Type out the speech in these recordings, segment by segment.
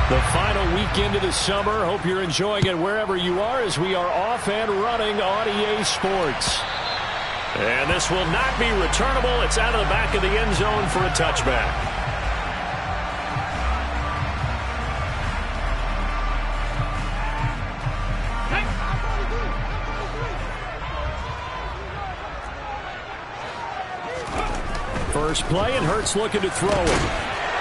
The final weekend of the summer. Hope you're enjoying it wherever you are as we are off and running on EA Sports. And this will not be returnable. It's out of the back of the end zone for a touchback. First play, and Hurts looking to throw it.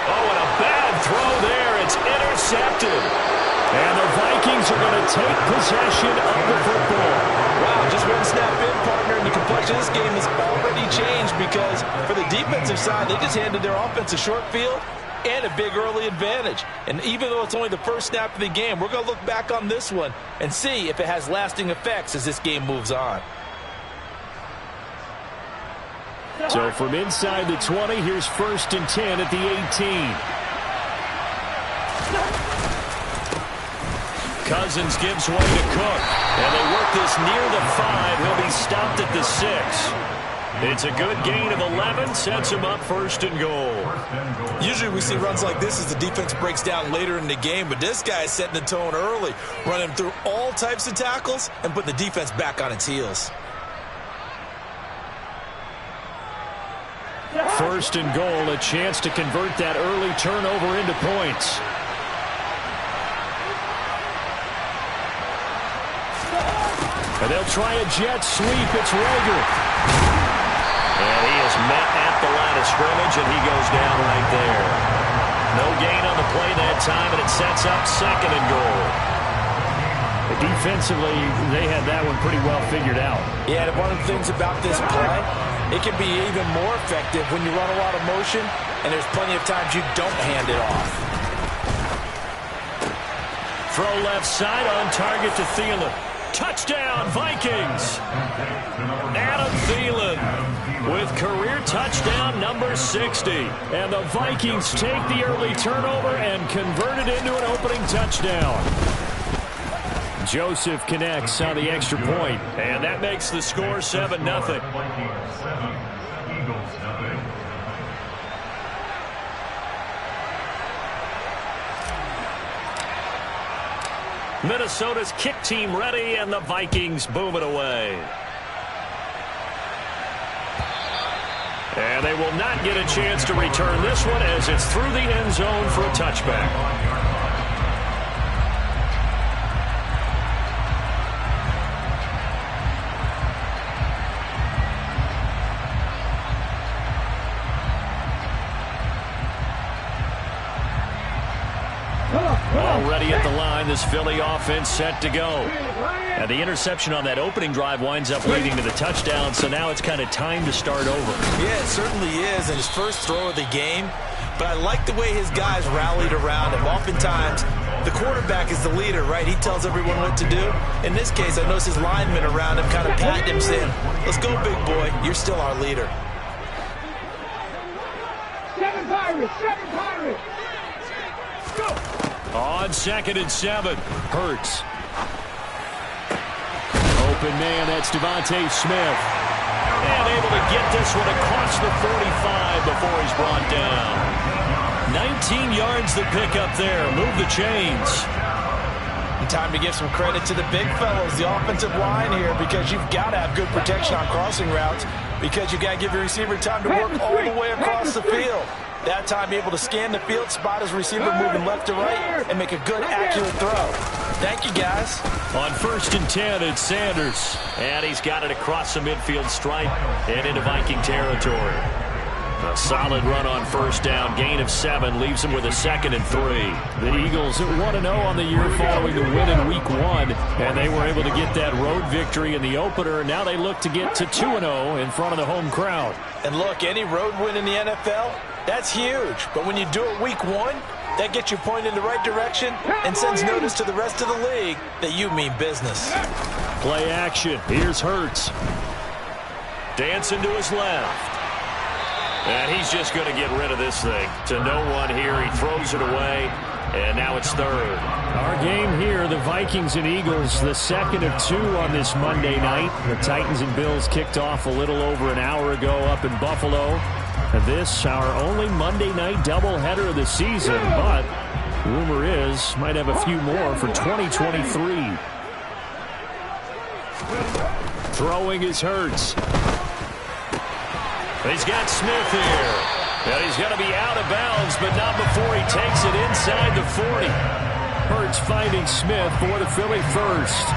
Oh, and a bad throw there. It's intercepted. And the Vikings are going to take possession of the football. Wow, just one snap in, partner, and the complexion of this game has already changed because for the defensive side, they just handed their offense a short field and a big early advantage. And even though it's only the first snap of the game, we're going to look back on this one and see if it has lasting effects as this game moves on. So from inside the 20, here's 1st and 10 at the 18. Cousins gives way to Cook. And they work this near the 5. He'll be stopped at the 6. It's a good gain of 11. Sets him up 1st and goal. Usually we see runs like this as the defense breaks down later in the game. But this guy is setting the tone early, running through all types of tackles and putting the defense back on its heels. 1st and goal, a chance to convert that early turnover into points. And they'll try a jet sweep. It's Rager. And he is met at the line of scrimmage, and he goes down right there. No gain on the play that time, and it sets up 2nd and goal. Defensively, they had that one pretty well figured out. Yeah, and one of the things about this play, it can be even more effective when you run a lot of motion, and there's plenty of times you don't hand it off. Throw left side on target to Thielen. Touchdown, Vikings! Adam Thielen with career touchdown number 60. And the Vikings take the early turnover and convert it into an opening touchdown. Joseph connects on the extra point, and that makes the score 7-0. Minnesota's kick team ready, and the Vikings boom it away. And they will not get a chance to return this one as it's through the end zone for a touchback. Already at the line, this Philly offense set to go. And the interception on that opening drive winds up leading to the touchdown, so now it's kind of time to start over. Yeah, it certainly is, and his first throw of the game. But I like the way his guys rallied around him. Oftentimes, the quarterback is the leader, right? He tells everyone what to do. In this case, I noticed his linemen around him kind of patting him, saying, "Let's go, big boy. You're still our leader." 7 Pirates! 7 Pirates! Go! On 2nd and 7, Hurts. Open man, that's Devontae Smith. And able to get this one across the 45 before he's brought down. 19 yards the pick up there. Move the chains. And time to give some credit to the big fellows, the offensive line here, because you've got to have good protection on crossing routes, because you've got to give your receiver time to work all the way across the field. That time, able to scan the field, spot his receiver moving left to right, and make a good, accurate throw. Thank you, guys. On 1st and 10, it's Sanders. And he's got it across the midfield stripe and into Viking territory. A solid run on 1st down. Gain of 7 leaves him with a 2nd and 3. The Eagles at 1-0 on the year following the win in Week 1. And they were able to get that road victory in the opener. Now they look to get to 2-0 in front of the home crowd. And look, any road win in the NFL, that's huge. But when you do it Week 1, that gets you pointed in the right direction and sends notice to the rest of the league that you mean business. Play action. Here's Hurts. Dancing to his left. And he's just going to get rid of this thing. To no one here. He throws it away. And now it's 3rd. Our game here, the Vikings and Eagles, the 2nd of 2 on this Monday night. The Titans and Bills kicked off a little over an hour ago up in Buffalo. And this, our only Monday night doubleheader of the season. But Rumor is, might have a few more for 2023. Throwing is Hurts. He's got Smith here. And he's going to be out of bounds, but not before he takes it inside the 40. Hurts finding Smith for the Philly first.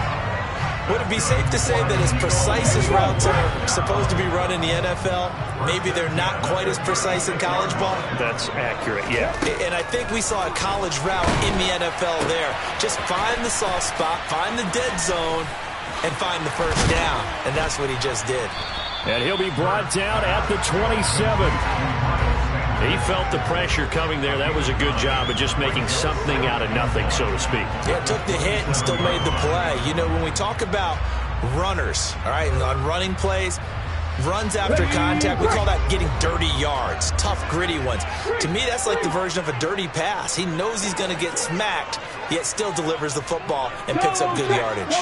Would it be safe to say that as precise as routes are supposed to be run in the NFL, maybe they're not quite as precise in college ball? That's accurate, yeah. And I think we saw a college route in the NFL there. Just find the soft spot, find the dead zone, and find the first down. And that's what he just did. And he'll be brought down at the 27. He felt the pressure coming there. That was a good job of just making something out of nothing, so to speak. Yeah, took the hit and still made the play. You know, when we talk about runners, all right, and on running plays, runs after contact, we call that getting dirty yards, tough, gritty ones. To me, that's like the version of a dirty pass. He knows he's going to get smacked, yet still delivers the football and picks up good yardage.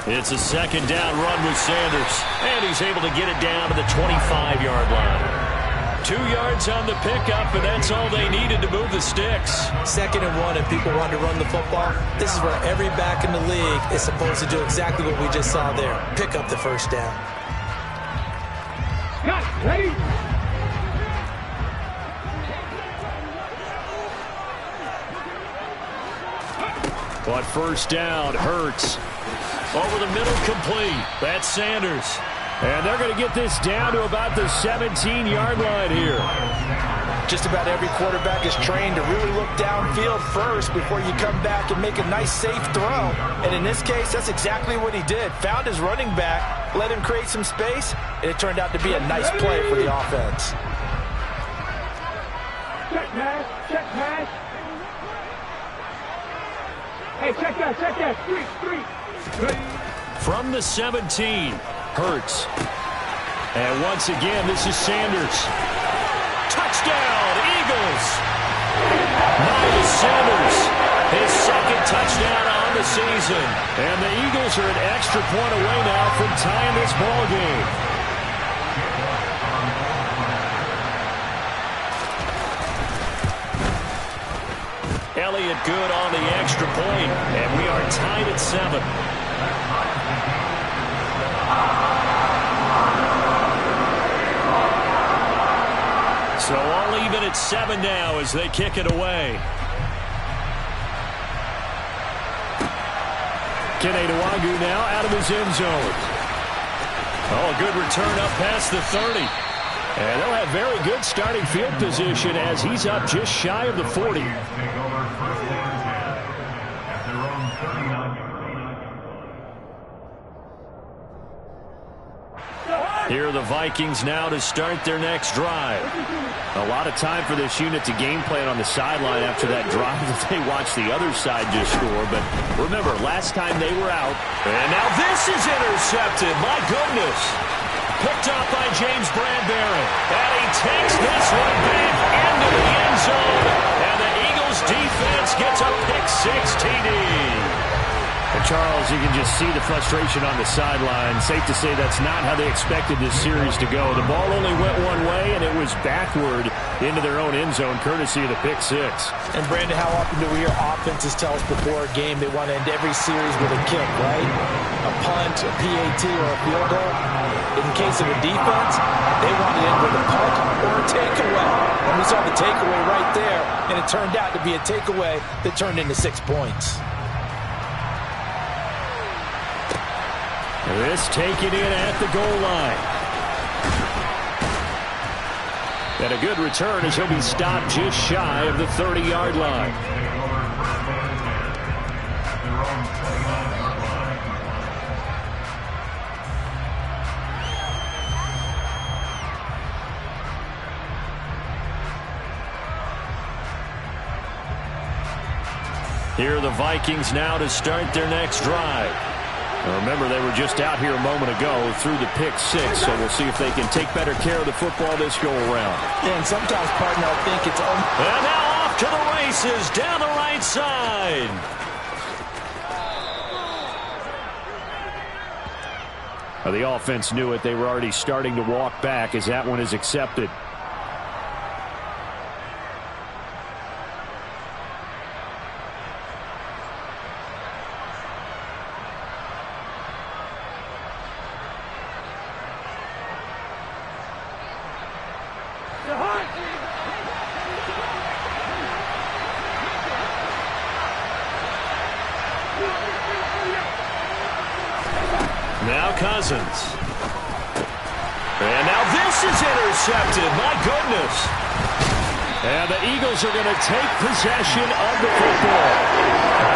It's a second down run with Sanders, and he's able to get it down to the 25-yard line. 2 yards on the pickup, and that's all they needed to move the sticks. 2nd and 1, and people want to run the football. This is where every back in the league is supposed to do exactly what we just saw there. Pick up the first down. Got ready. But first down, Hurts. Over the middle, complete. That's Sanders. And they're going to get this down to about the 17-yard line here. Just about every quarterback is trained to really look downfield first before you come back and make a nice, safe throw. And in this case, that's exactly what he did. Found his running back, let him create some space, and it turned out to be a nice play for the offense. Check pass. Check pass. Hey, check that. Street. From the 17, Hurts. And once again, this is Sanders. Touchdown, Eagles! Miles Sanders, his second touchdown on the season. And the Eagles are an extra point away now from tying this ball game. Elliott good on the extra point, and we are tied at 7. So all even at 7 now as they kick it away. Kene Nwangwu now out of his end zone. Oh, a good return up past the 30. And they'll have very good starting field position as he's up just shy of the 40. Here are the Vikings now to start their next drive. A lot of time for this unit to game plan on the sideline after that drive that they watched the other side just score. But remember, last time they were out. And now this is intercepted. My goodness. Picked up by James Bradbury. And he takes this one back into the end zone. And the Eagles defense gets a pick-6 TD. And Charles, you can just see the frustration on the sideline. Safe to say that's not how they expected this series to go. The ball only went one way, and it was backward into their own end zone, courtesy of the pick-6. And, Brandon, how often do we hear offenses tell us before a game they want to end every series with a kick, right? A punt, a PAT, or a field goal. In the case of a defense, they want to end with a punt or a takeaway. And we saw the takeaway right there, and it turned out to be a takeaway that turned into 6 points. This taken in at the goal line. And a good return as he'll be stopped just shy of the 30-yard line. Here are the Vikings now to start their next drive. Now remember, they were just out here a moment ago through the pick-6, so we'll see if they can take better care of the football this go-around. And sometimes, partner, I think it's... And now off to the races down the right side. Well, the offense knew it. They were already starting to walk back as that one is accepted. Cousins. And now this is intercepted. My goodness. And the Eagles are going to take possession of the football.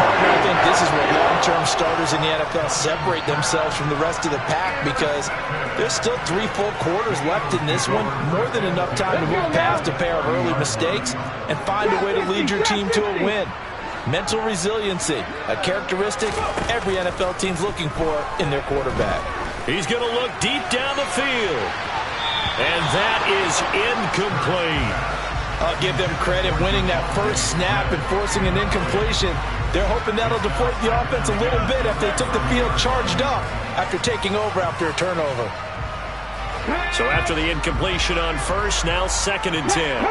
Partner, I think this is where long-term starters in the NFL separate themselves from the rest of the pack, because there's still 3 full quarters left in this one. More than enough time to move past a pair of early mistakes and find a way to lead your team to a win. Mental resiliency, a characteristic every NFL team's looking for in their quarterback. He's going to look deep down the field. And that is incomplete. I'll give them credit winning that first snap and forcing an incompletion. They're hoping that'll deflate the offense a little bit if they took the field charged up after taking over after a turnover. So after the incompletion on first, now 2nd and 10.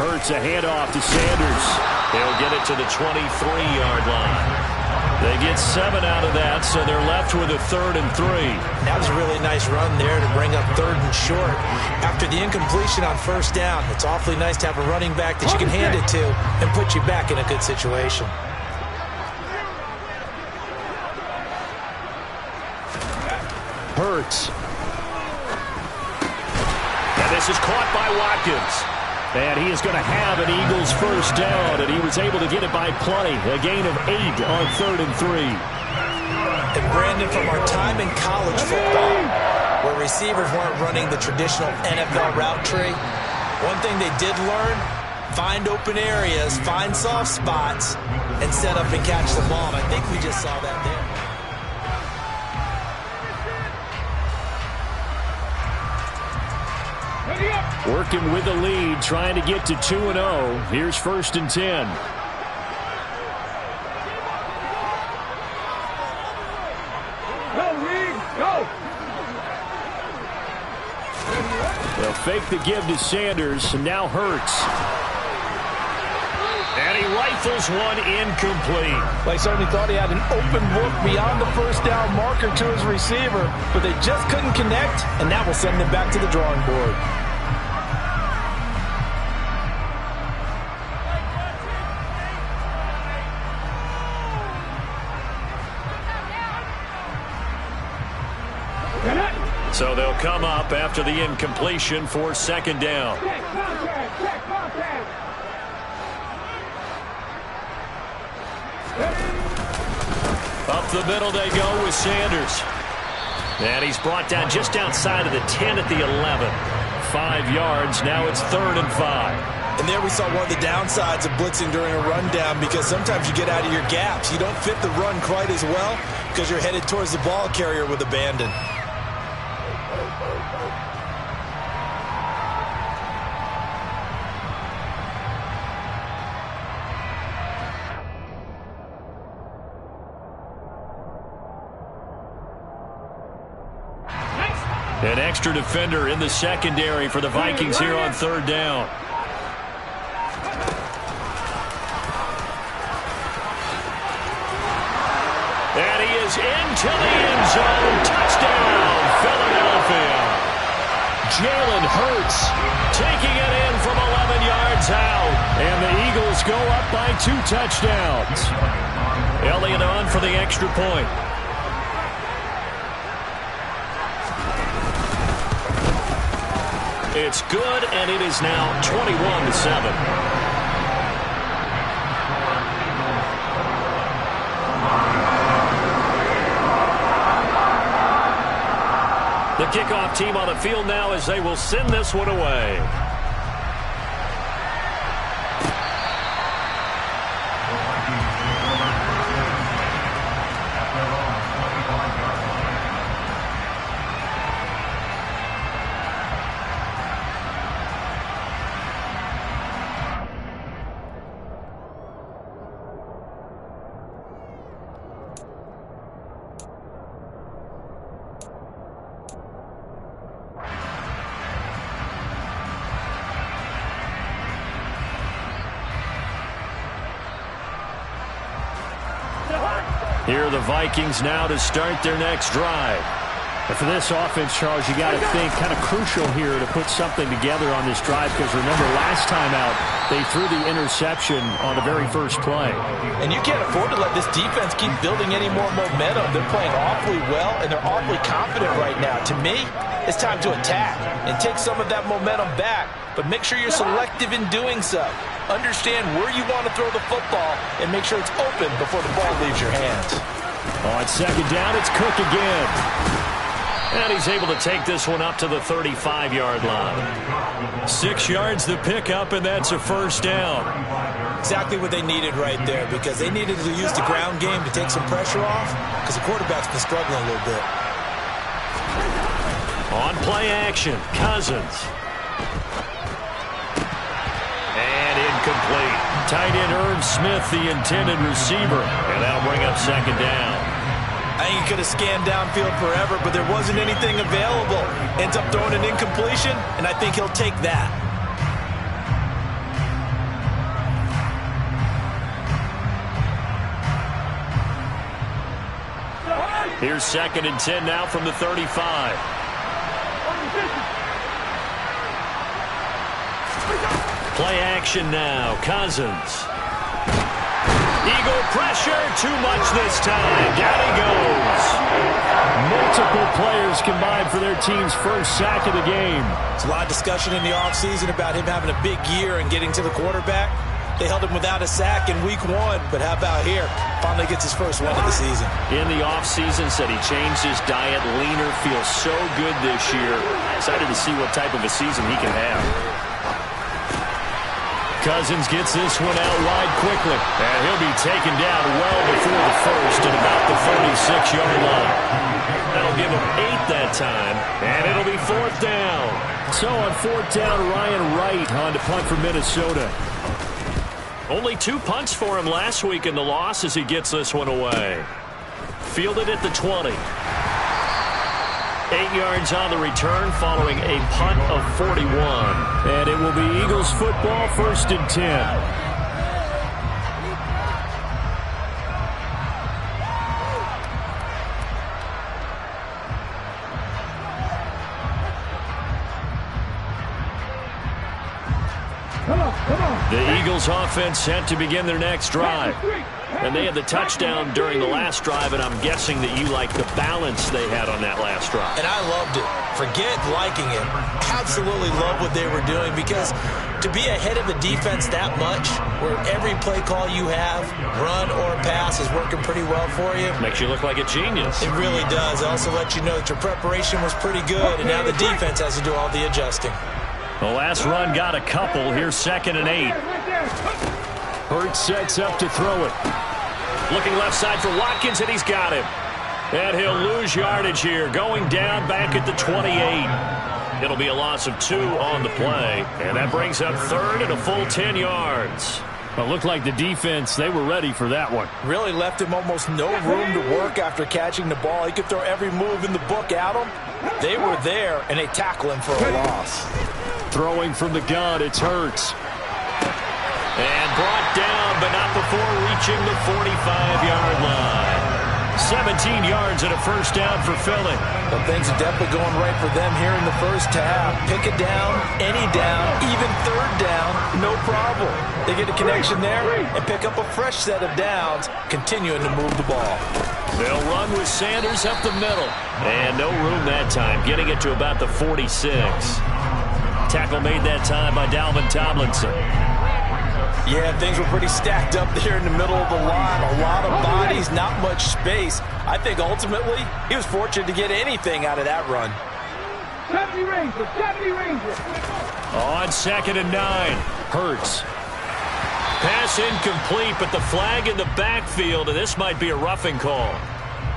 Hurts a handoff to Sanders. He'll get it to the 23-yard line. They get 7 out of that, so they're left with a 3rd and 3. That was a really nice run there to bring up 3rd and short. After the incompletion on first down, it's awfully nice to have a running back that you can hand it to and put you back in a good situation. Hurts. And this is caught by Watkins. And he is going to have an Eagles first down, and he was able to get it by plenty. A gain of 8 on 3rd and 3. And Brandon, from our time in college football, where receivers weren't running the traditional NFL route tree, one thing they did learn, find open areas, find soft spots, and set up and catch the ball. And I think we just saw that there. Working with the lead, trying to get to 2-0. Here's 1st and 10. Go, Reed, go! They'll fake the give to Sanders, and now Hurts. And he rifles one incomplete. They certainly thought he had an open look beyond the first down marker to his receiver, but they just couldn't connect, and that will send them back to the drawing board. So they'll come up after the incompletion for 2nd down. Check contact. Up the middle they go with Sanders. And he's brought down just outside of the 10 at the 11. 5 yards. Now it's 3rd and 5. And there we saw one of the downsides of blitzing during a rundown, because sometimes you get out of your gaps. You don't fit the run quite as well because you're headed towards the ball carrier with abandon. An extra defender in the secondary for the Vikings here on 3rd down. And he is into the end zone. Touchdown, Philadelphia. Jalen Hurts taking it in from 11 yards out. And the Eagles go up by 2 touchdowns. Elliott on for the extra point. It's good, and it is now 21-7. The kickoff team on the field now as they will send this one away. Here are the Vikings now to start their next drive. And for this offense, Charles, you got to think kind of crucial here to put something together on this drive, because remember last time out they threw the interception on the very first play. And you can't afford to let this defense keep building any more momentum. They're playing awfully well, and they're awfully confident right now. To me, it's time to attack and take some of that momentum back, but make sure you're selective in doing so. Understand where you want to throw the football and make sure it's open before the ball leaves your hands. On second down, it's Cook again. And he's able to take this one up to the 35-yard line. 6 yards the pickup, and that's a first down. Exactly what they needed right there, because they needed to use the ground game to take some pressure off, because the quarterback's been struggling a little bit. On play action, Cousins. And incomplete. Tight end Irv Smith, the intended receiver. And that'll bring up second down. I think he could have scanned downfield forever, but there wasn't anything available. Ends up throwing an incompletion, and I think he'll take that. Here's 2nd and 10 now from the 35. Play action now. Cousins. Eagle pressure, too much this time. Down he goes. Multiple players combined for their team's first sack of the game. There's a lot of discussion in the offseason about him having a big year and getting to the quarterback. They held him without a sack in week 1, but how about here? Finally gets his first win of the season. In the offseason, said he changed his diet, leaner, feels so good this year. Excited to see what type of a season he can have. Cousins gets this one out wide quickly. And he'll be taken down well before the first at about the 46-yard line. That'll give him 8 that time, and it'll be 4th down. So on 4th down, Ryan Wright on to punt for Minnesota. Only 2 punts for him last week in the loss as he gets this one away. Fielded at the 20. 8 yards on the return following a punt of 41. And it will be Eagles football, 1st and 10. The Eagles offense set to begin their next drive. And they had the touchdown during the last drive, and I'm guessing that you like the balance they had on that last drive. And I loved it. Forget liking it. Absolutely love what they were doing, because to be ahead of the defense that much, where every play call you have, run or pass, is working pretty well for you. Makes you look like a genius. It really does. It also lets you know that your preparation was pretty good, and now the defense has to do all the adjusting. The last run got a couple. Here's 2nd and 8. Hurts sets up to throw it. Looking left side for Watkins, and he's got him. And he'll lose yardage here, going down back at the 28. It'll be a loss of 2 on the play, and that brings up 3rd and a full 10 yards. Well, it looked like the defense, they were ready for that one. Really left him almost no room to work after catching the ball. He could throw every move in the book at him. They were there, and they tackle him for a loss. Throwing from the gun, it's Hurts. And brought down, but not before reaching the 45-yard line. 17 yards and a first down for Philly. But things are definitely going right for them here in the first half. Pick it down, any down, even 3rd down, no problem. They get a connection there and pick up a fresh set of downs, continuing to move the ball. They'll run with Sanders up the middle. And no room that time, getting it to about the 46. Tackle made that time by Dalvin Tomlinson. Yeah, things were pretty stacked up there in the middle of the line. A lot of bodies, not much space. I think ultimately he was fortunate to get anything out of that run. 70 Rangers, 70 Rangers. On 2nd and 9, Hurts. Pass incomplete, but the flag in the backfield, and this might be a roughing call.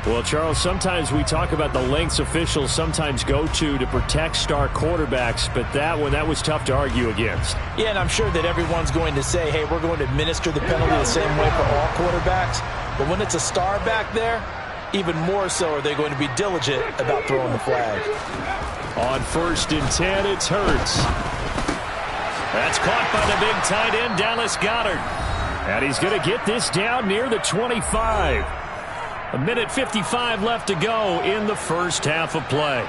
Well, Charles, sometimes we talk about the lengths officials sometimes go to protect star quarterbacks, but that was tough to argue against. Yeah, and I'm sure that everyone's going to say, hey, we're going to administer the penalty the same way for all quarterbacks. But when it's a star back there, even more so are they going to be diligent about throwing the flag. On 1st and 10, it's Hurts. That's caught by the big tight end, Dallas Goedert. And he's going to get this down near the 25. A minute 55 left to go in the first half of play.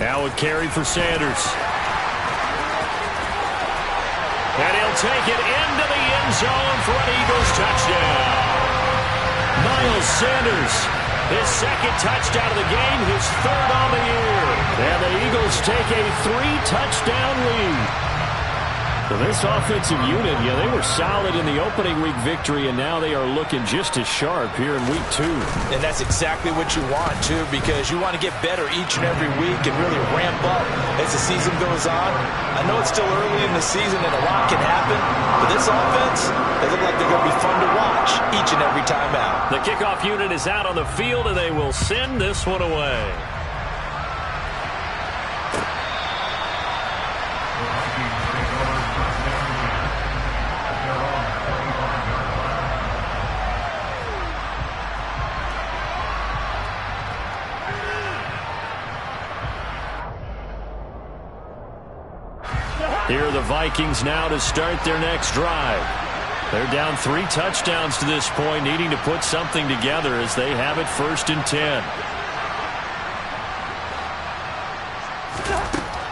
Now a carry for Sanders. And he'll take it into the end zone for an Eagles touchdown. Miles Sanders, his second touchdown of the game, his third on the year. And the Eagles take a 3-touchdown lead. So this offensive unit, they were solid in the opening week victory, and now they are looking just as sharp here in week 2. And that's exactly what you want, too, because you want to get better each and every week and really ramp up as the season goes on. I know it's still early in the season and a lot can happen, but this offense, they look like they're going to be fun to watch each and every time out. The kickoff unit is out on the field, and they will send this one away. Here are the Vikings now to start their next drive. They're down 3 touchdowns to this point, needing to put something together as they have it 1st and 10.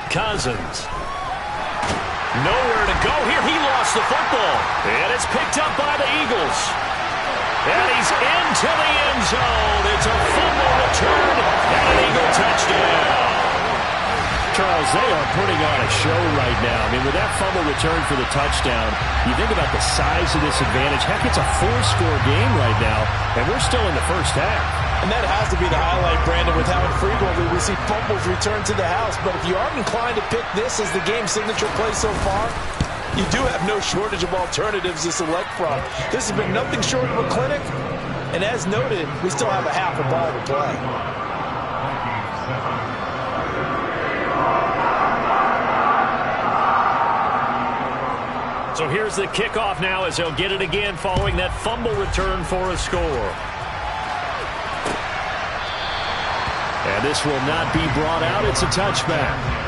Cousins. Nowhere to go here. He lost the football. And it's picked up by the Eagles. And he's into the end zone. It's a fumble return and an Eagle touchdown. Charles, they are putting on a show right now. I mean, with that fumble return for the touchdown, you think about the size of this advantage. Heck, it's a 4-score game right now, and we're still in the first half. And that has to be the highlight, Brandon, with how infrequently we see fumbles return to the house. But if you aren't inclined to pick this as the game signature play so far, you do have no shortage of alternatives to select from. This has been nothing short of a clinic, and as noted, we still have a half a ball to play. So here's the kickoff now as they'll get it again following that fumble return for a score. And this will not be brought out. It's a touchback.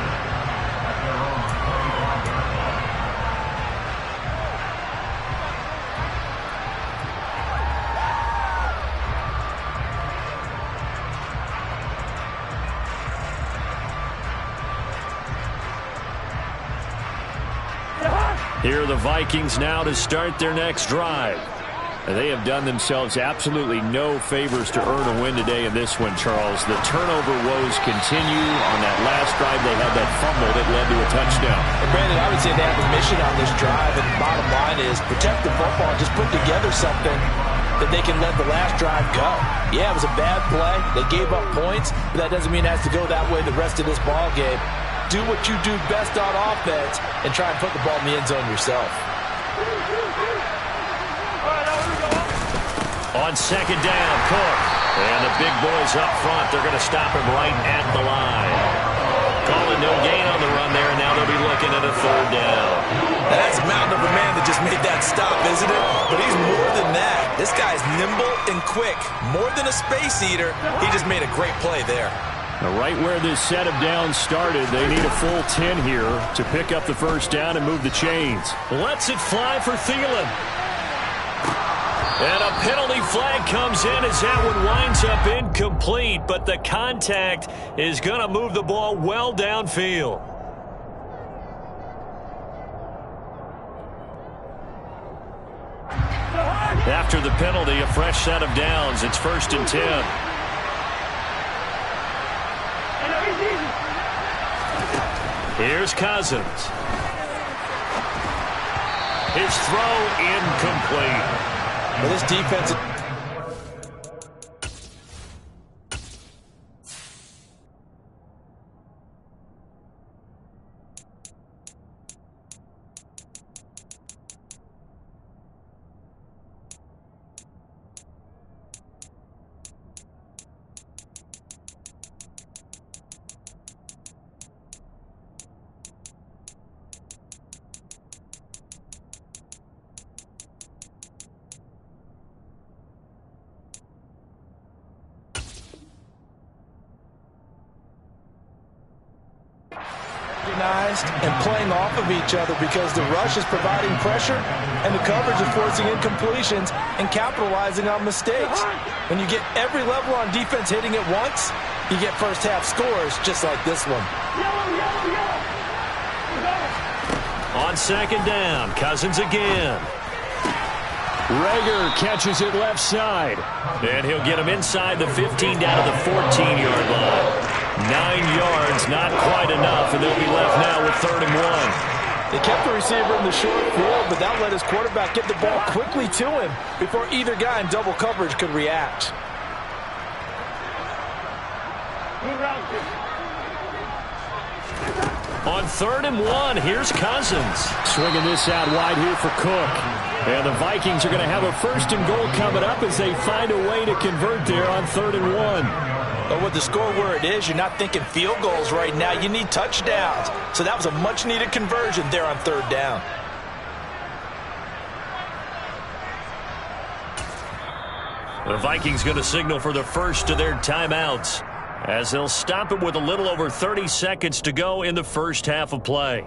Here are the Vikings now to start their next drive. And they have done themselves absolutely no favors to earn a win today in this one, Charles. The turnover woes continue. On that last drive, they had that fumble that led to a touchdown. And Brandon, I would say they have a mission on this drive, and the bottom line is protect the football. Just put together something that they can let the last drive go. Yeah, it was a bad play. They gave up points, but that doesn't mean it has to go that way the rest of this ball game. Do what you do best on offense and try and put the ball in the end zone yourself. On second down, Cook. And the big boys up front, they're going to stop him right at the line. Calling no gain on the run there, and now they'll be looking at a 3rd down. Now that's a mountain of a man that just made that stop, isn't it? But he's more than that. This guy's nimble and quick. More than a space eater, he just made a great play there. Now, right where this set of downs started, they need a full 10 here to pick up the 1st down and move the chains. Lets it fly for Thielen. And a penalty flag comes in as that one winds up incomplete, but the contact is going to move the ball well downfield. After the penalty, a fresh set of downs. It's 1st and 10. Here's Cousins. His throw incomplete. Well, this defense... recognized and playing off of each other because the rush is providing pressure and the coverage is forcing incompletions and capitalizing on mistakes. When you get every level on defense hitting at once, you get first half scores just like this one. On second down, Cousins again. Reagor catches it left side. And he'll get him inside the 15 down to the 14-yard line. 9 yards, not quite enough, and they'll be left now with 3rd and 1. They kept the receiver in the short field, but that let his quarterback get the ball quickly to him before either guy in double coverage could react. On 3rd and 1, here's Cousins. Swinging this out wide here for Cook. And the Vikings are going to have a 1st and goal coming up as they find a way to convert there on 3rd and 1. But with the score where it is, you're not thinking field goals right now. You need touchdowns. So that was a much-needed conversion there on 3rd down. The Vikings going to signal for the first of their timeouts as they'll stop it with a little over 30 seconds to go in the first half of play.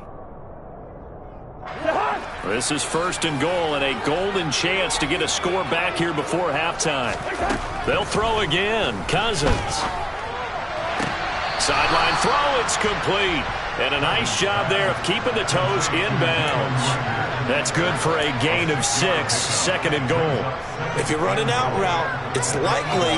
This is 1st and goal and a golden chance to get a score back here before halftime. They'll throw again. Cousins. Sideline throw, it's complete. And a nice job there of keeping the toes inbounds. That's good for a gain of 6, 2nd and goal. If you run an out route, it's likely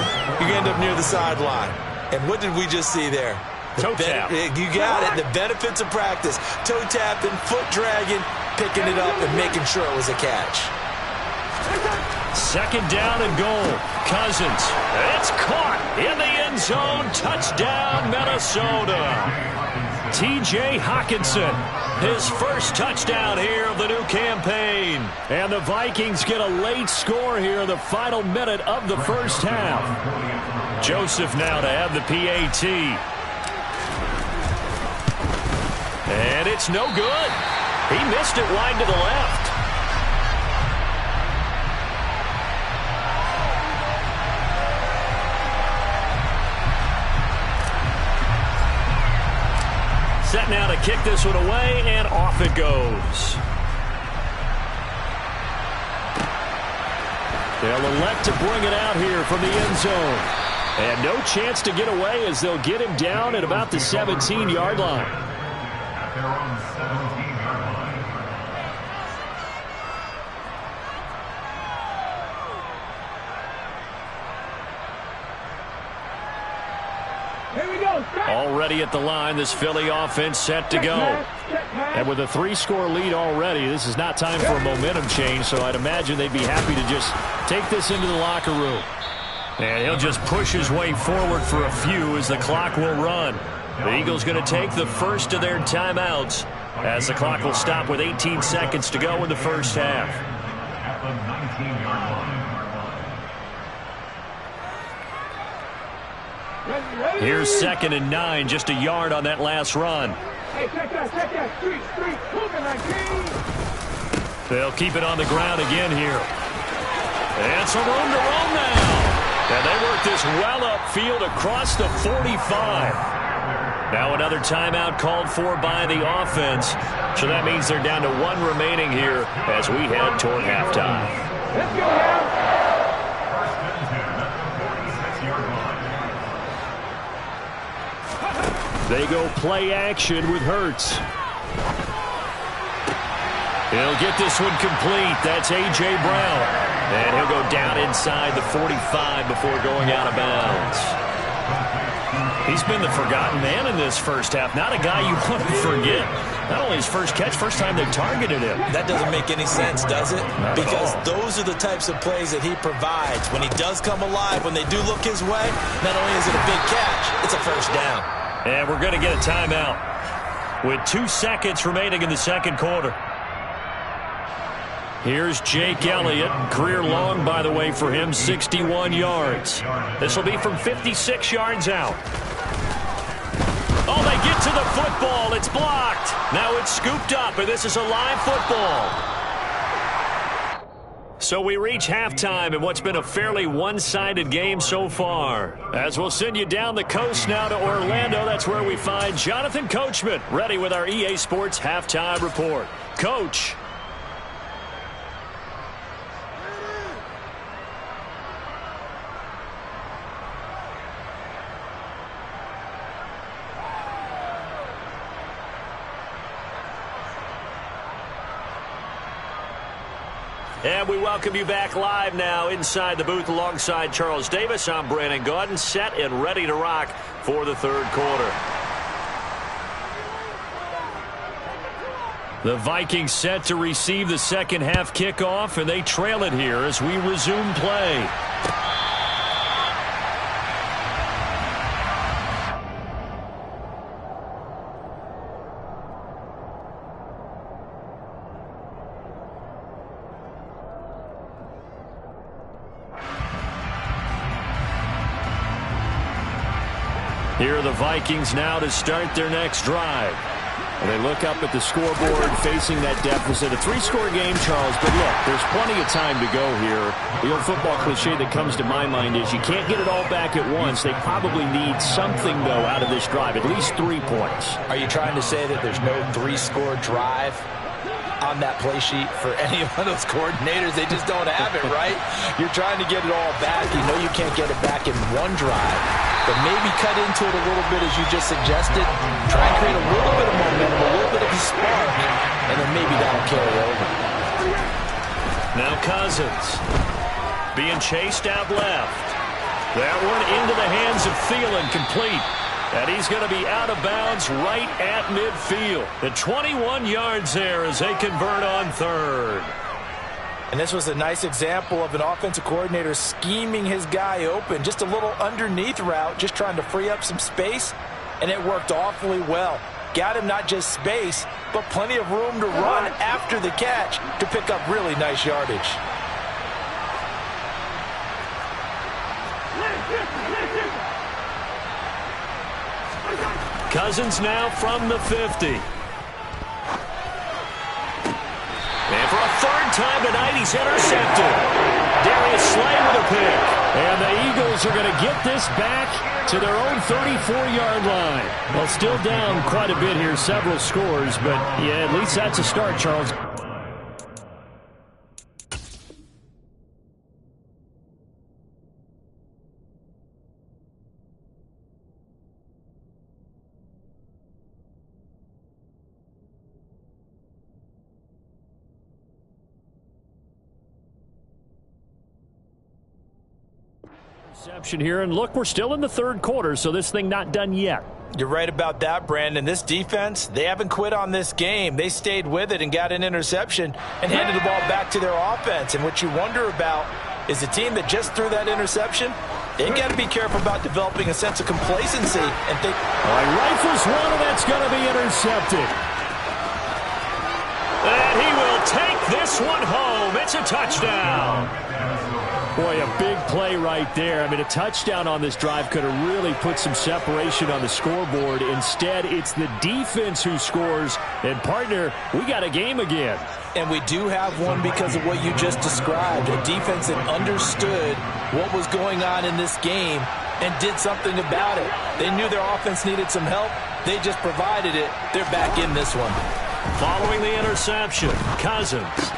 you end up near the sideline. And what did we just see there? Toe tap. You got it. The benefits of practice. Toe tapping, foot dragging, picking it up, and making sure it was a catch. 2nd down and goal. Cousins. It's caught in the end zone. Touchdown, Minnesota. T.J. Hockenson. His first touchdown here of the new campaign. And the Vikings get a late score here in the final minute of the first half. Joseph now to have the PAT. And it's no good. He missed it wide to the left. Set now to kick this one away, and off it goes. They'll elect to bring it out here from the end zone. And no chance to get away as they'll get him down at about the 17-yard line. They're on the 17-yard line. Here we go. Already at the line, this Philly offense set to go. And with a 3-score lead already, this is not time for a momentum change, so I'd imagine they'd be happy to just take this into the locker room. And he'll just push his way forward for a few as the clock will run. The Eagles going to take the first of their timeouts as the clock will stop with 18 seconds to go in the first half. At the 19-yard line. Here's 2nd and 9, just a yard on that last run. Hey, check that. Street. Moving like keys. They'll keep it on the ground again here. And some room to roam now. And they work this well upfield across the 45. Now another timeout called for by the offense. So that means they're down to 1 remaining here as we head toward halftime. Let's go now. They go play action with Hurts. He'll get this one complete. That's A.J. Brown. And he'll go down inside the 45 before going out of bounds. He's been the forgotten man in this first half. Not a guy you want to forget. Not only his first catch, first time they targeted him. That doesn't make any sense, does it? Because those are the types of plays that he provides. When he does come alive, when they do look his way, not only is it a big catch, it's a first down. And we're going to get a timeout with 2 seconds remaining in the second quarter. Here's Jake Elliott. Career long, by the way, for him, 61 yards. This will be from 56 yards out. Oh, they get to the football. It's blocked. Now it's scooped up, and this is a live football. So we reach halftime in what's been a fairly one-sided game so far. As we'll send you down the coast now to Orlando, that's where we find Jonathan Coachman ready with our EA Sports Halftime Report. Coach. And we welcome you back live now inside the booth alongside Charles Davis. I'm Brandon Gaudin, set and ready to rock for the third quarter. The Vikings set to receive the second half kickoff, and they trail it here as we resume play. Here are the Vikings now to start their next drive. And they look up at the scoreboard facing that deficit. A three-score game, Charles, but look, there's plenty of time to go here. The old football cliche that comes to my mind is you can't get it all back at once. They probably need something, though, out of this drive, at least 3 points. Are you trying to say that there's no three-score drive on that play sheet for any one of those coordinators? They just don't have it, right? You're trying to get it all back. You know you can't get it back in one drive. But maybe cut into it a little bit as you just suggested. Try and create a little bit of momentum, a little bit of a spark, and then maybe that'll carry over. Now Cousins being chased out left. That one into the hands of Thielen, complete. And he's going to be out of bounds right at midfield. The 21 yards there as they convert on third. And this was a nice example of an offensive coordinator scheming his guy open. Just a little underneath route, just trying to free up some space, and it worked awfully well. Got him not just space, but plenty of room to run after the catch to pick up really nice yardage. Cousins now from the 50. And for a third time tonight, he's intercepted. Darius Slay with a pick. And the Eagles are going to get this back to their own 34-yard line. Well, still down quite a bit here, several scores, but yeah, at least that's a start, Charles. Reception here, and look, we're still in the third quarter, so this thing not done yet. You're right about that, Brandon. This defense, they haven't quit on this game. They stayed with it and got an interception and handed the ball back to their offense. And what you wonder about is the team that just threw that interception, they got to be careful about developing a sense of complacency and think, all right, rifles one, and that's going to be intercepted. And he will take this one home. It's a touchdown. Boy, a big play right there. I mean, a touchdown on this drive could have really put some separation on the scoreboard. Instead, it's the defense who scores. And, partner, we got a game again. And we do have one because of what you just described. A defense that understood what was going on in this game and did something about it. They knew their offense needed some help. They just provided it. They're back in this one. Following the interception, Cousins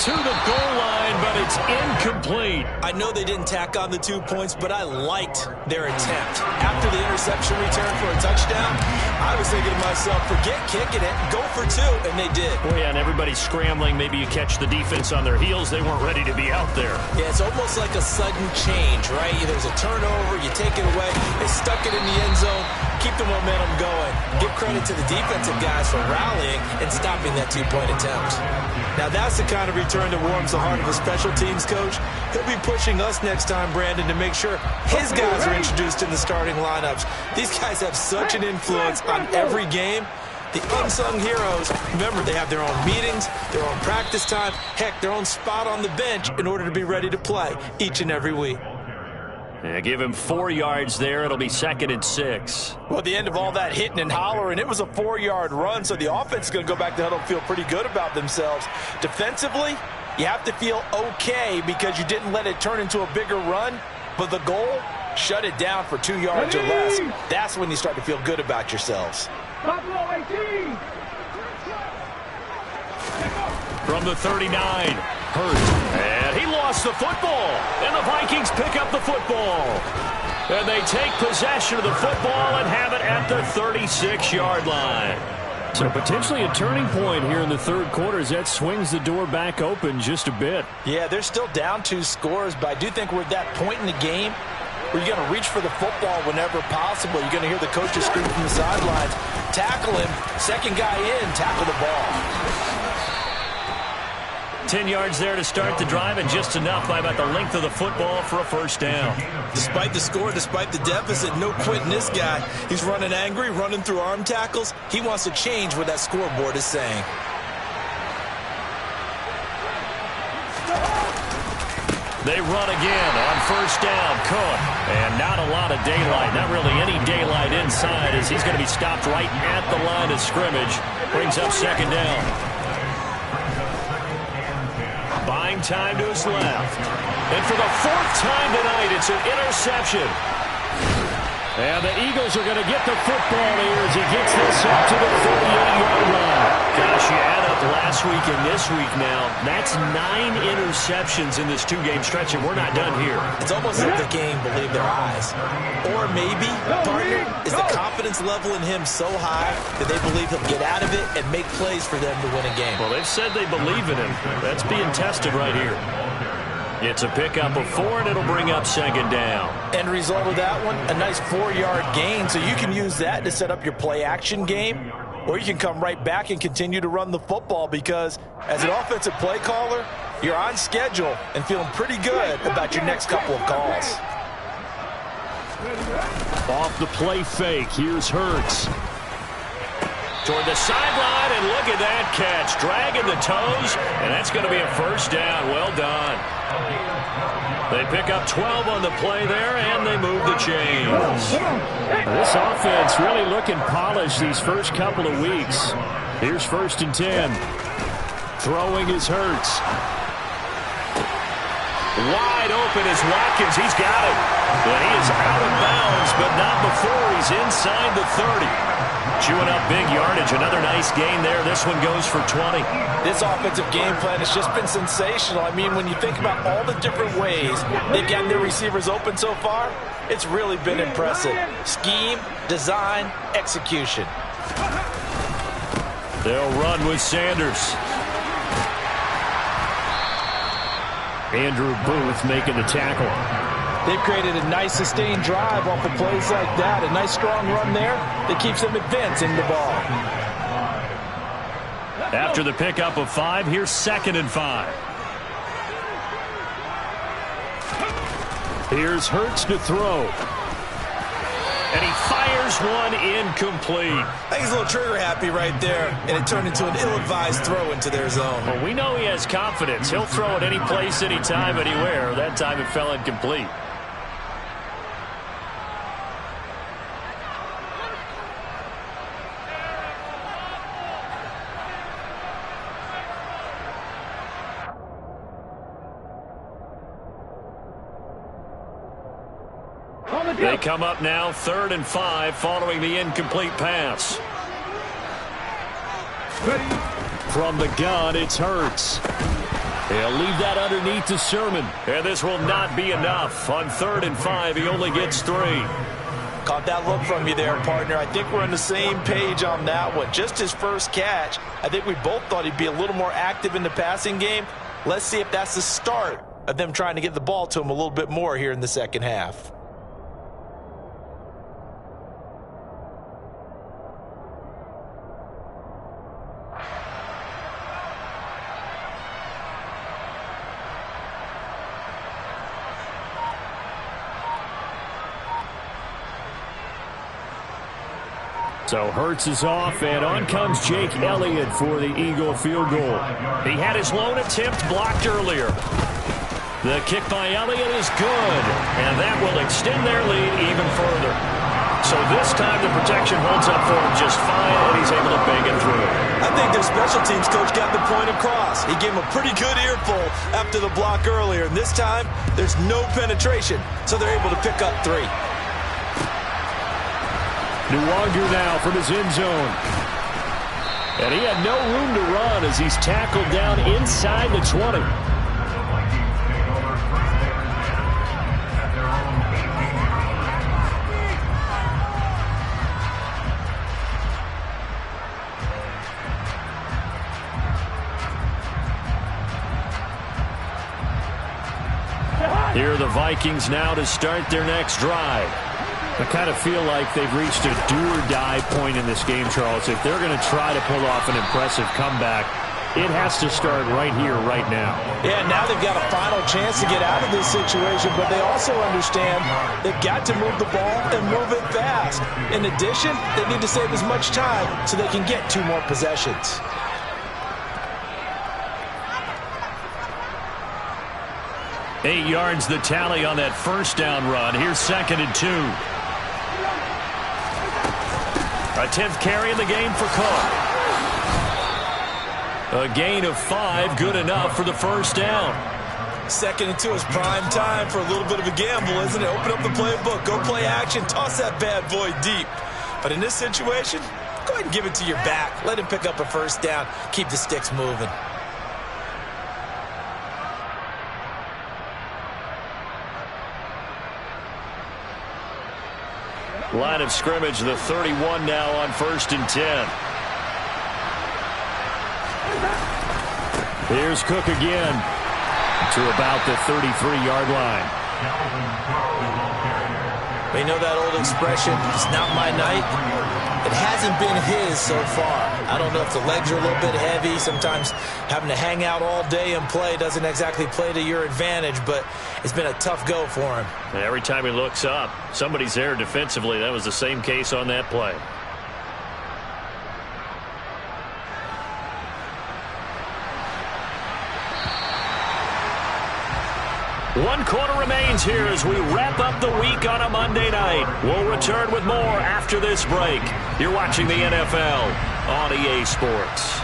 to the goal line, but it's incomplete. I know they didn't tack on the 2 points, but I liked their attempt. After the interception return for a touchdown, I was thinking to myself, forget kicking it, go for 2, and they did. Oh, yeah, and everybody's scrambling. Maybe you catch the defense on their heels. They weren't ready to be out there. Yeah, it's almost like a sudden change, right? There's a turnover, you take it away, they stuck it in the end zone, keep the momentum going. Give credit to the defensive guys for rallying and stopping that 2-point attempt. Now that's the kind of return that warms the heart of a special teams coach. He'll be pushing us next time, Brandon, to make sure his guys are introduced in the starting lineups. These guys have such an influence on every game. The unsung heroes, remember, they have their own meetings, their own practice time, heck, their own spot on the bench in order to be ready to play each and every week. Yeah, give him 4 yards there. It'll be 2nd and 6. Well, at the end of all that hitting and hollering, it was a 4-yard run, so the offense is going to go back to huddle and feel pretty good about themselves. Defensively, You have to feel okay because you didn't let it turn into a bigger run, but the goal, shut it down for 2 yards or less. That's when you start to feel good about yourselves. Buffalo 18. From the 39, Hurt. And he lost the football. And the Vikings pick up the football. And they take possession of the football and have it at the 36-yard line. So potentially a turning point here in the third quarter as that swings the door back open just a bit. Yeah, they're still down 2 scores, but I do think we're at that point in the game where you're going to reach for the football whenever possible. You're going to hear the coaches scream from the sidelines. Tackle him. Second guy in, tackle the ball. 10 yards there to start the drive, and just enough by about the length of the football for a first down. Despite the score, despite the deficit, no quitting this guy. He's running angry, running through arm tackles. He wants to change what that scoreboard is saying. They run again on first down. Cook. And not a lot of daylight. Not really any daylight inside as he's going to be stopped right at the line of scrimmage. Brings up second down. Buying time to his left. And for the 4th time tonight, it's an interception. And the Eagles are going to get the football here as he gets this up to the 38-yard line. Gosh, you add up last week and this week now, that's 9 interceptions in this 2-game stretch, and we're not done here. It's almost like the game believed their eyes. Or maybe, partner, is the confidence level in him so high that they believe he'll get out of it and make plays for them to win a game. Well, they've said they believe in him. That's being tested right here. It's a pickup of 4, and it'll bring up second down. End result of that one, a nice 4-yard gain, so you can use that to set up your play-action game, or you can come right back and continue to run the football because as an offensive play caller, you're on schedule and feeling pretty good about your next couple of calls. Off the play fake, here's Hurts. Toward the sideline, and look at that catch. Dragging the toes, and that's going to be a first down. Well done. They pick up 12 on the play there, and they move the chains. This offense really looking polished these first couple of weeks. Here's 1st and 10. Throwing is Hurts. Wide open is Watkins. He's got it. And he is out of bounds, but not before he's inside the 30. Chewing up big yardage. Another nice gain there. This one goes for 20. This offensive game plan has just been sensational. I mean, when you think about all the different ways they've gotten their receivers open so far, it's really been impressive. Scheme, design, execution. They'll run with Sanders. Andrew Booth making the tackle. They've created a nice sustained drive off of plays like that. A nice strong run there that keeps them advancing the ball. After the pickup of 5, here's 2nd and 5. Here's Hurts to throw. And he fires one incomplete. I think he's a little trigger happy right there, and it turned into an ill-advised throw into their zone. Well, we know he has confidence. He'll throw it any place, anytime, anywhere. That time it fell incomplete. They come up now 3rd and 5 following the incomplete pass. From the gun, it's Hurts. They'll leave that underneath to Sermon. And this will not be enough. On 3rd and 5, he only gets 3. Caught that look from you there, partner. I think we're on the same page on that one. Just his first catch. I think we both thought he'd be a little more active in the passing game. Let's see if that's the start of them trying to get the ball to him a little bit more here in the second half. So Hurts is off, and on comes Jake Elliott for the Eagle field goal. He had his lone attempt blocked earlier. The kick by Elliott is good, and that will extend their lead even further. So this time the protection holds up for him just fine, and he's able to bang it through. I think their special teams coach got the point across. He gave him a pretty good earful after the block earlier. And this time, there's no penetration, so they're able to pick up 3. Nwangu now from his end zone. And he had no room to run as he's tackled down inside the 20. Here are the Vikings now to start their next drive. I kind of feel like they've reached a do-or-die point in this game, Charles. If they're going to try to pull off an impressive comeback, it has to start right here, right now. Yeah, now they've got a final chance to get out of this situation, but they also understand they've got to move the ball and move it fast. In addition, they need to save as much time so they can get 2 more possessions. Eight yards the tally on that first down run. Here's 2nd and 2. A 10th carry in the game for Cook. A gain of 5, good enough for the first down. 2nd and 2 is prime time for a little bit of a gamble, isn't it? Open up the playbook, go play action, toss that bad boy deep. But in this situation, go ahead and give it to your back. Let him pick up a first down, keep the sticks moving. Line of scrimmage, the 31 now on 1st and 10. Here's Cook again to about the 33-yard line. You know that old expression, it's not my night? It hasn't been his so far. I don't know if the legs are a little bit heavy. Sometimes having to hang out all day and play doesn't exactly play to your advantage, but it's been a tough go for him. And every time he looks up, somebody's there defensively. That was the same case on that play. One quarter remains here as we wrap up the week on a Monday night. We'll return with more after this break. You're watching the NFL on EA Sports.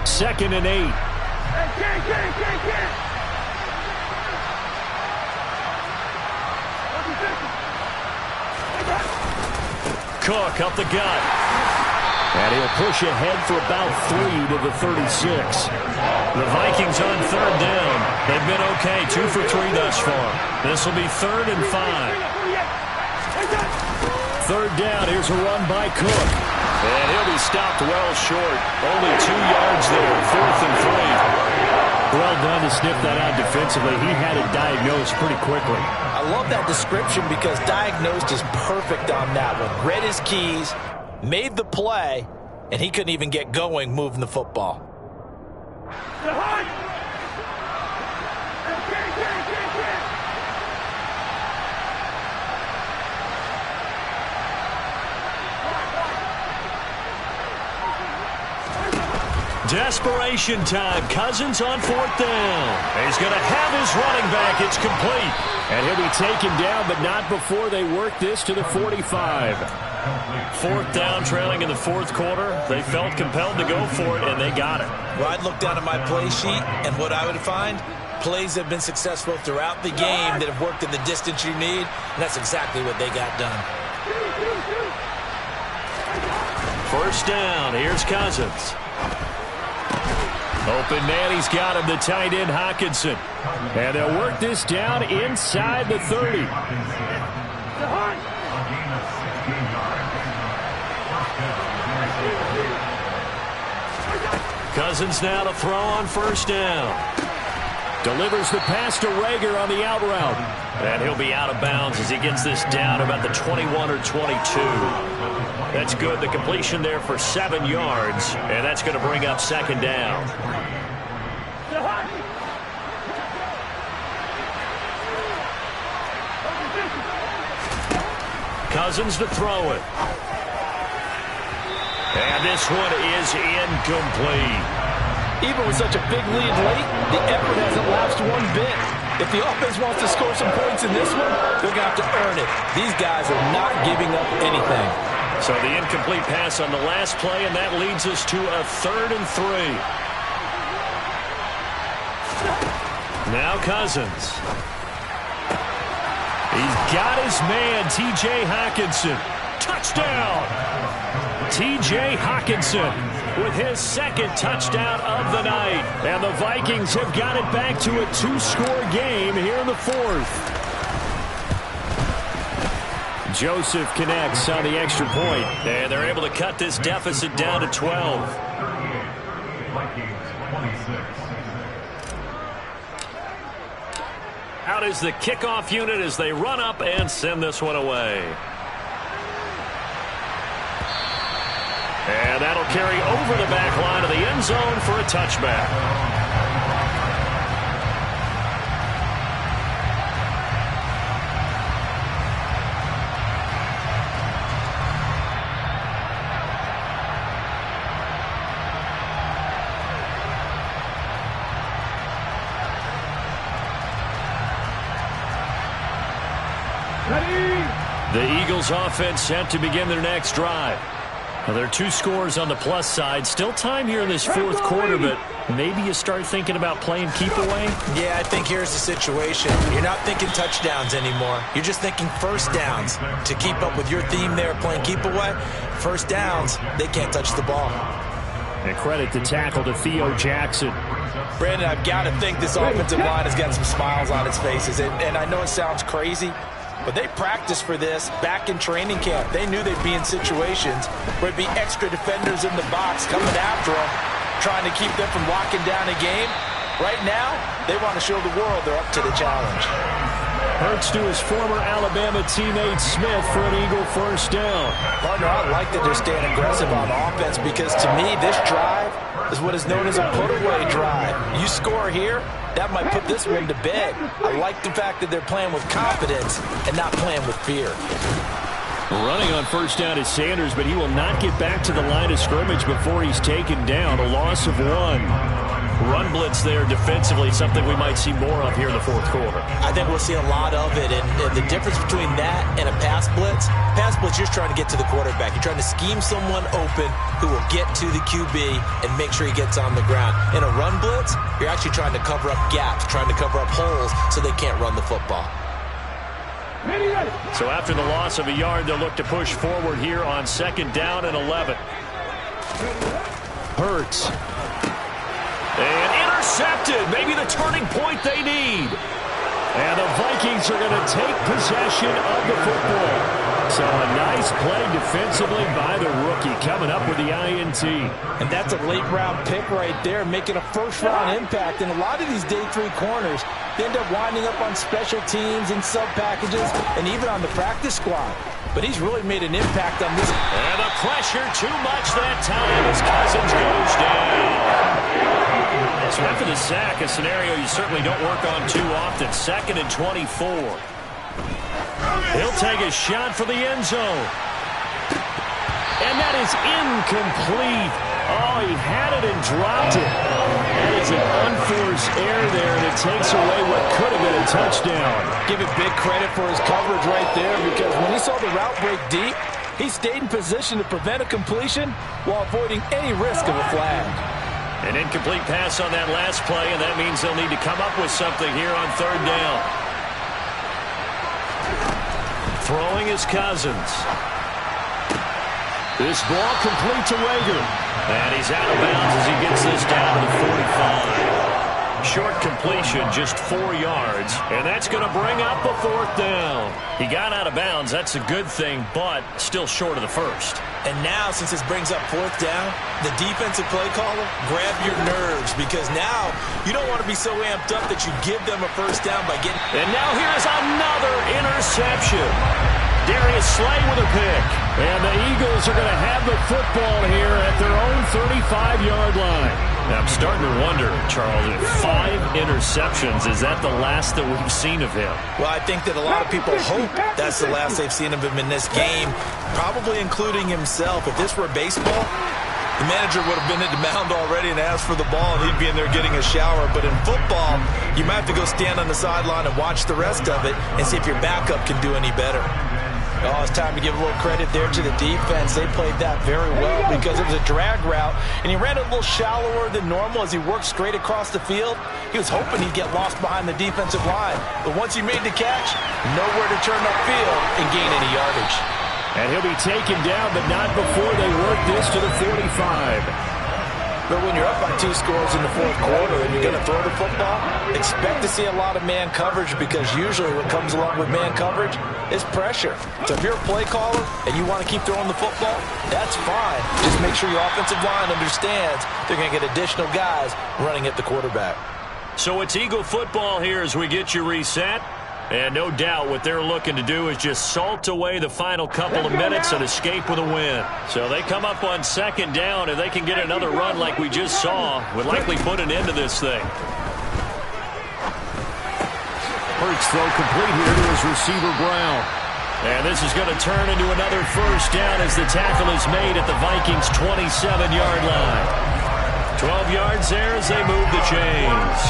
Second and 8. Cook up the gut. And he'll push ahead for about 3 to the 36. The Vikings on 3rd down. They've been okay, 2 for 3 thus far. This will be 3rd and 5. 3rd down, here's a run by Cook. And he'll be stopped well short. Only 2 yards there, 4th and 3. Well done to sniff that out defensively. He had it diagnosed pretty quickly. I love that description because diagnosed is perfect on that one. Read his keys, made the play, and he couldn't even get going moving the football. Desperation time. Cousins on 4th down. He's going to have his running back. It's complete. And he'll be taken down, but not before they work this to the 45. 4th down, trailing in the 4th quarter. They felt compelled to go for it, and they got it. Well, I'd look down at my play sheet, and what I would find, plays have been successful throughout the game that have worked in the distance you need, and that's exactly what they got done. 1st down. Here's Cousins. Open man, he's got him, the tight end Hockenson. And they'll work this down inside the 30. Cousins now to throw on 1st down. Delivers the pass to Reagor on the out route. And he'll be out of bounds as he gets this down about the 21 or 22. That's good. The completion there for 7 yards. And that's going to bring up 2nd down. Cousins to throw it. And this one is incomplete. Even with such a big lead late, the effort hasn't lapsed one bit. If the offense wants to score some points in this one, they're going to have to earn it. These guys are not giving up anything. So the incomplete pass on the last play, and that leads us to a 3rd and 3. Now Cousins. He's got his man, T.J. Hockenson. Touchdown! T.J. Hockenson with his 2nd touchdown of the night. And the Vikings have got it back to a 2-score game here in the 4th. Joseph connects on the extra point. And they're able to cut this deficit down to 12. 38. Vikings 26. Out is the kickoff unit as they run up and send this one away. And that'll carry over the back line of the end zone for a touchback. The Eagles offense set to begin their next drive. Well, there are 2 scores on the plus side. Still time here in this 4th quarter, but maybe you start thinking about playing keep away? Yeah, I think here's the situation. You're not thinking touchdowns anymore. You're just thinking first downs. To keep up with your theme there, playing keep away, first downs, they can't touch the ball. And credit the tackle to Theo Jackson. Brandon, I've got to think this offensive line has got some smiles on its faces. And I know it sounds crazy, but they practiced for this back in training camp. They knew they'd be in situations where it'd be extra defenders in the box coming after them, trying to keep them from locking down a game. Right now, they want to show the world they're up to the challenge. Hurts to his former Alabama teammate Smith for an Eagle first down. Partner, I like that they're staying aggressive on offense because to me, this drive is what is known as a put-away drive. You score here, that might put this one to bed. I like the fact that they're playing with confidence and not playing with fear. Running on first down is Sanders, but he will not get back to the line of scrimmage before he's taken down. A loss of 1. Run blitz there defensively, something we might see more of here in the 4th quarter. I think we'll see a lot of it, and the difference between that and a pass blitz, you're just trying to get to the quarterback. You're trying to scheme someone open who will get to the QB and make sure he gets on the ground. In a run blitz, you're actually trying to cover up gaps, trying to cover up holes so they can't run the football. So after the loss of a yard, they'll look to push forward here on 2nd down and 11. Hurts. And intercepted. Maybe the turning point they need. And the Vikings are going to take possession of the football. So a nice play defensively by the rookie coming up with the INT. And that's a late-round pick right there, making a first-round impact. And a lot of these day 3 corners, they end up winding up on special teams and sub-packages and even on the practice squad. But he's really made an impact on this. And the pressure too much that time as Cousins goes down. So after the sack, a scenario you certainly don't work on too often. 2nd and 24. He'll take a shot for the end zone. And that is incomplete. Oh, he had it and dropped it. That is an unforced error there, and it takes away what could have been a touchdown. Give it big credit for his coverage right there, because when he saw the route break deep, he stayed in position to prevent a completion while avoiding any risk of a flag. An incomplete pass on that last play, and that means they'll need to come up with something here on 3rd down. Throwing is Cousins. This ball complete to Wager. And he's out of bounds as he gets this down to the 45. Short completion, just 4 yards. And that's going to bring up the 4th down. He got out of bounds. That's a good thing, but still short of the 1st. And now, since this brings up 4th down, the defensive play caller, grab your nerves, because now you don't want to be so amped up that you give them a first down by getting... And now here is another interception. Darius Slay with a pick. And the Eagles are going to have the football here at their own 35-yard line. Now, I'm starting to wonder, Charles, if 5 interceptions, is that the last that we've seen of him? Well, I think that a lot of people hope that's the last they've seen of him in this game, probably including himself. If this were baseball, The manager would have been at the mound already and asked for the ball, and he'd be in there getting a shower. But in football, you might have to go stand on the sideline and watch the rest of it and see if your backup can do any better. Oh, it's time to give a little credit there to the defense. They played that very well because it was a drag route, and he ran a little shallower than normal as he worked straight across the field. He was hoping he'd get lost behind the defensive line, but once he made the catch, nowhere to turn upfield and gain any yardage. And he'll be taken down, but not before they work this to the 45. But when you're up by 2 scores in the fourth quarter and you're going to throw the football, expect to see a lot of man coverage, because usually what comes along with man coverage is pressure. So if you're a play caller and you want to keep throwing the football, that's fine. Just make sure your offensive line understands they're going to get additional guys running at the quarterback. So it's Eagle football here as we get you reset. And no doubt what they're looking to do is just salt away the final couple of minutes and escape with a win. So they come up on second down, and they can get another run like we just saw. Would likely put an end to this thing. Hurts throw complete here to his receiver, Brown. And this is going to turn into another first down as the tackle is made at the Vikings' 27-yard line. 12 yards there as they move the chains.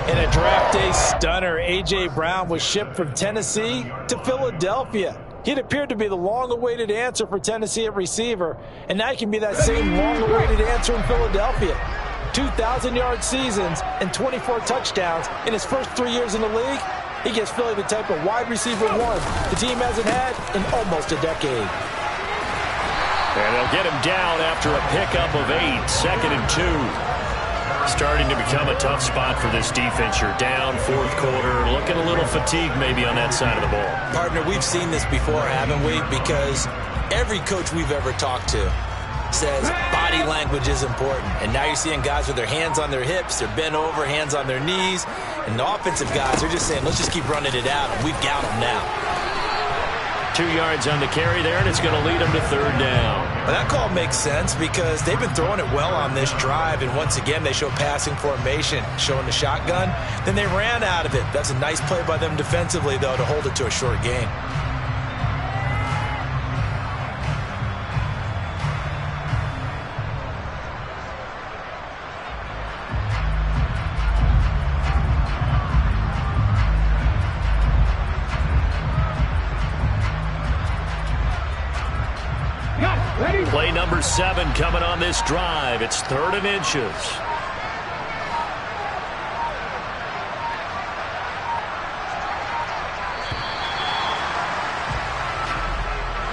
In a draft day stunner, A.J. Brown was shipped from Tennessee to Philadelphia. He'd appeared to be the long-awaited answer for Tennessee at receiver, and now he can be that same long-awaited answer in Philadelphia. 2,000-yard seasons and 24 touchdowns in his first 3 years in the league. He gives Philly the type of wide receiver one the team hasn't had in almost a decade. And they'll get him down after a pickup of 8, 2nd and 2. Starting to become a tough spot for this defense. You're down fourth quarter, looking a little fatigued maybe on that side of the ball. Partner, we've seen this before, haven't we? Because every coach we've ever talked to says body language is important. And now you're seeing guys with their hands on their hips, they're bent over, hands on their knees. And the offensive guys are just saying, let's just keep running it out, and we've got them now. 2 yards on the carry there, and it's going to lead them to third down. Well, that call makes sense because they've been throwing it well on this drive, and once again they show passing formation, showing the shotgun. Then they ran out of it. That's a nice play by them defensively, though, to hold it to a short gain. Play number 7 coming on this drive. It's 3rd and inches.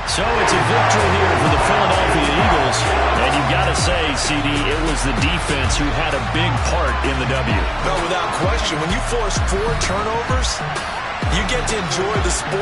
So it's a victory here for the Philadelphia Eagles. And you've got to say, CD, it was the defense who had a big part in the W. No, without question. When you force 4 turnovers, you get to enjoy the sport.